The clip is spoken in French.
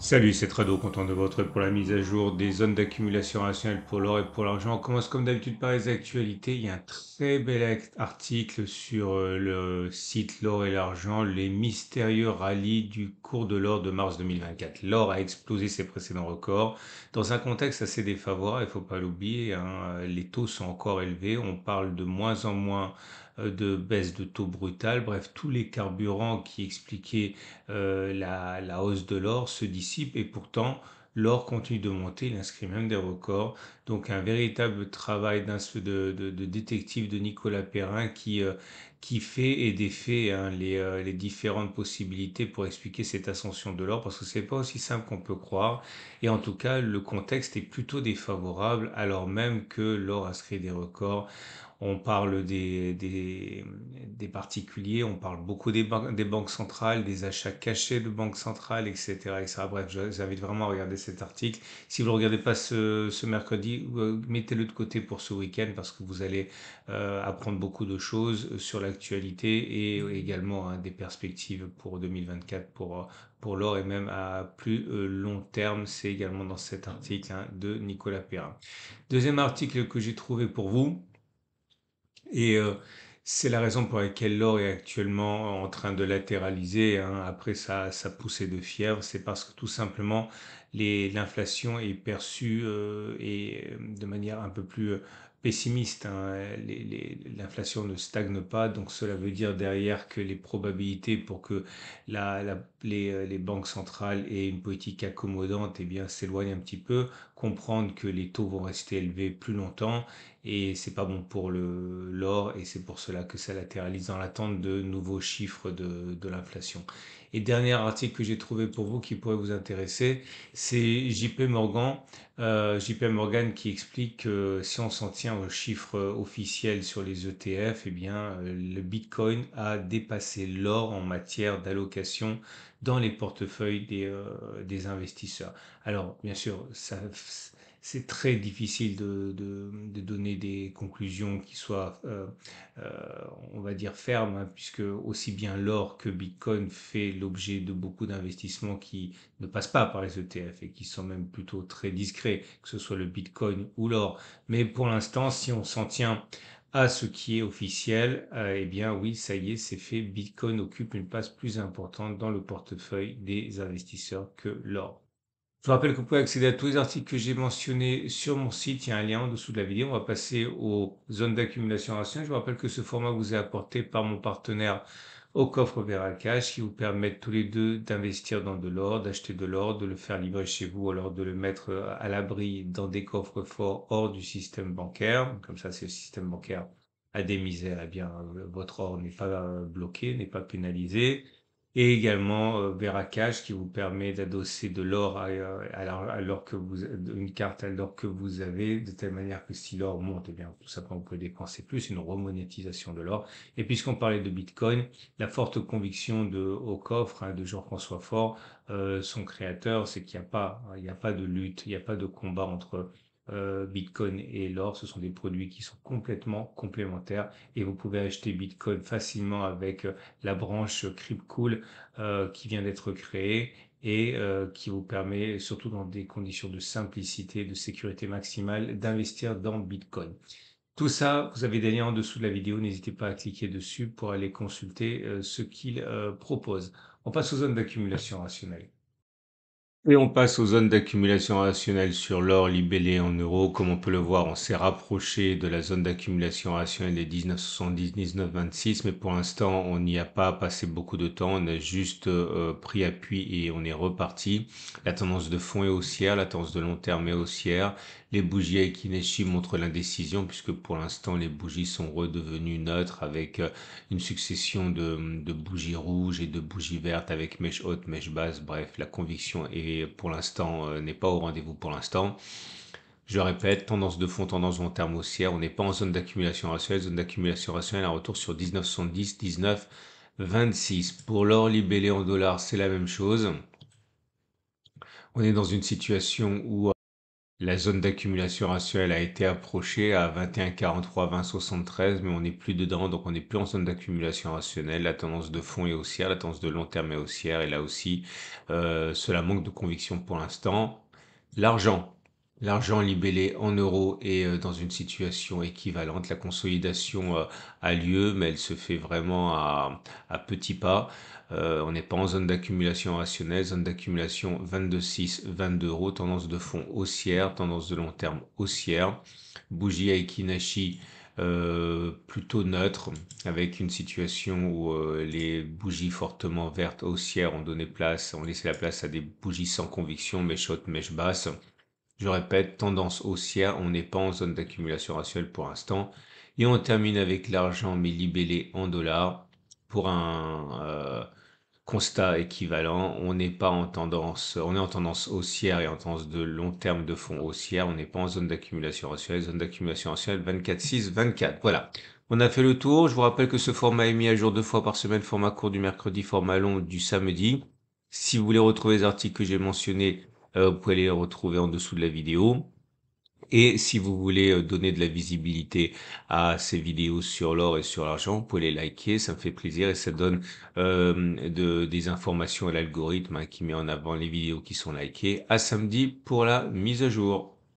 Salut, c'est Trado, content de votre pour la mise à jour des zones d'accumulation rationnelle pour l'or et pour l'argent. On commence comme d'habitude par les actualités. Il y a un très bel article sur le site L'or et l'argent, les mystérieux rallyes du cours de l'or de mars 2024. L'or a explosé ses précédents records dans un contexte assez défavorable, il ne faut pas l'oublier, hein. Les taux sont encore élevés, on parle de moins en moins de baisse de taux brutale. Bref, tous les carburants qui expliquaient la hausse de l'or se dissipe et pourtant l'or continue de monter, il inscrit même des records. Donc un véritable travail de détective de Nicolas Perrin qui fait et défait, hein, les différentes possibilités pour expliquer cette ascension de l'or parce que c'est pas aussi simple qu'on peut croire. Et en tout cas, le contexte est plutôt défavorable alors même que l'or inscrit des records. On parle des particuliers, on parle beaucoup des banques centrales, des achats cachés de banques centrales, etc., etc. Bref, je vous invite vraiment à regarder cet article. Si vous ne le regardez pas ce mercredi, mettez-le de côté pour ce week-end parce que vous allez apprendre beaucoup de choses sur l'actualité et également, hein, des perspectives pour 2024 pour l'or et même à plus long terme. C'est également dans cet article, hein, de Nicolas Perrin. Deuxième article que j'ai trouvé pour vous. Et c'est la raison pour laquelle l'or est actuellement en train de latéraliser, hein, après sa poussée de fièvre. C'est parce que tout simplement l'inflation est perçue de manière un peu plus pessimiste, hein. L'inflation ne stagne pas, donc cela veut dire derrière que les probabilités pour que les banques centrales aient une politique accommodante, eh bien, s'éloignent un petit peu. Comprendre que les taux vont rester élevés plus longtemps et c'est pas bon pour l'or et c'est pour cela que ça latéralise dans l'attente de nouveaux chiffres de l'inflation. Et dernier article que j'ai trouvé pour vous qui pourrait vous intéresser, c'est JP Morgan, JP Morgan qui explique que si on s'en tient aux chiffres officiels sur les ETF, eh bien le Bitcoin a dépassé l'or en matière d'allocation dans les portefeuilles des investisseurs. Alors, bien sûr, c'est très difficile de donner des conclusions qui soient, euh, on va dire, fermes, hein, puisque aussi bien l'or que Bitcoin fait l'objet de beaucoup d'investissements qui ne passent pas par les ETF et qui sont même plutôt très discrets, que ce soit le Bitcoin ou l'or. Mais pour l'instant, si on s'en tient à ce qui est officiel, eh bien oui, ça y est, c'est fait. Bitcoin occupe une place plus importante dans le portefeuille des investisseurs que l'or. Je vous rappelle que vous pouvez accéder à tous les articles que j'ai mentionnés sur mon site. Il y a un lien en dessous de la vidéo. On va passer aux zones d'accumulation rationnelle. Je vous rappelle que ce format vous est apporté par mon partenaire au coffre Veracash qui vous permettent tous les deux d'investir dans de l'or, d'acheter de l'or, de le faire livrer chez vous, alors de le mettre à l'abri dans des coffres forts hors du système bancaire. Comme ça, si le système bancaire a des misères, eh bien, votre or n'est pas bloqué, n'est pas pénalisé. Et également Veracash qui vous permet d'adosser de l'or alors que une carte alors que vous avez, de telle manière que si l'or monte, eh bien tout simplement vous pouvez dépenser plus, une remonétisation de l'or. Et puisqu'on parlait de Bitcoin, la forte conviction au coffre, hein, de Jean-François Faure, son créateur, c'est qu'il n'y a pas de lutte, il n'y a pas de combat entre Bitcoin et l'or. Ce sont des produits qui sont complètement complémentaires et vous pouvez acheter Bitcoin facilement avec la branche Cryptcool qui vient d'être créée et qui vous permet, surtout dans des conditions de simplicité, de sécurité maximale, d'investir dans Bitcoin. Tout ça, vous avez des liens en dessous de la vidéo, n'hésitez pas à cliquer dessus pour aller consulter ce qu'il propose. On passe aux zones d'accumulation rationnelle. Et on passe aux zones d'accumulation rationnelle sur l'or libellé en euros. Comme on peut le voir, on s'est rapproché de la zone d'accumulation rationnelle des 19,70-19,26, mais pour l'instant, on n'y a pas passé beaucoup de temps. On a juste pris appui et on est reparti. La tendance de fond est haussière, la tendance de long terme est haussière. Les bougies Aiki montrent l'indécision puisque pour l'instant, les bougies sont redevenues neutres avec une succession de bougies rouges et de bougies vertes avec mèche haute, mèche basse. Bref, la conviction est pour l'instant n'est pas au rendez-vous pour l'instant. Je répète, tendance de fond, tendance long terme haussière. On n'est pas en zone d'accumulation rationnelle. Zone d'accumulation rationnelle, un retour sur 19,70, 19,26. Pour l'or libellé en dollars, c'est la même chose. On est dans une situation où La zone d'accumulation rationnelle a été approchée à 21,43, 20,73, mais on n'est plus dedans, donc on n'est plus en zone d'accumulation rationnelle. La tendance de fond est haussière, la tendance de long terme est haussière, et là aussi, cela manque de conviction pour l'instant. L'argent. L'argent libellé en euros est dans une situation équivalente. La consolidation a lieu, mais elle se fait vraiment à petits pas. On n'est pas en zone d'accumulation rationnelle, zone d'accumulation 22,6, 22 euros, tendance de fond haussière, tendance de long terme haussière, bougie Aiki plutôt neutre, avec une situation où les bougies fortement vertes haussières ont laissé la place à des bougies sans conviction, mèche haute, mèche basse. Je répète, tendance haussière, on n'est pas en zone d'accumulation rationnelle pour l'instant. Et on termine avec l'argent, mais libellé en dollars, pour un constat équivalent. On n'est pas en tendance, on est en tendance haussière et en tendance de long terme de fond haussière. On n'est pas en zone d'accumulation rationnelle, zone d'accumulation rationnelle 24,6, 24. Voilà. On a fait le tour. Je vous rappelle que ce format est mis à jour 2 fois par semaine, format court du mercredi, format long du samedi. Si vous voulez retrouver les articles que j'ai mentionnés, vous pouvez les retrouver en dessous de la vidéo. Et si vous voulez donner de la visibilité à ces vidéos sur l'or et sur l'argent, vous pouvez les liker, ça me fait plaisir et ça donne des informations à l'algorithme, hein, qui met en avant les vidéos qui sont likées. À samedi pour la mise à jour.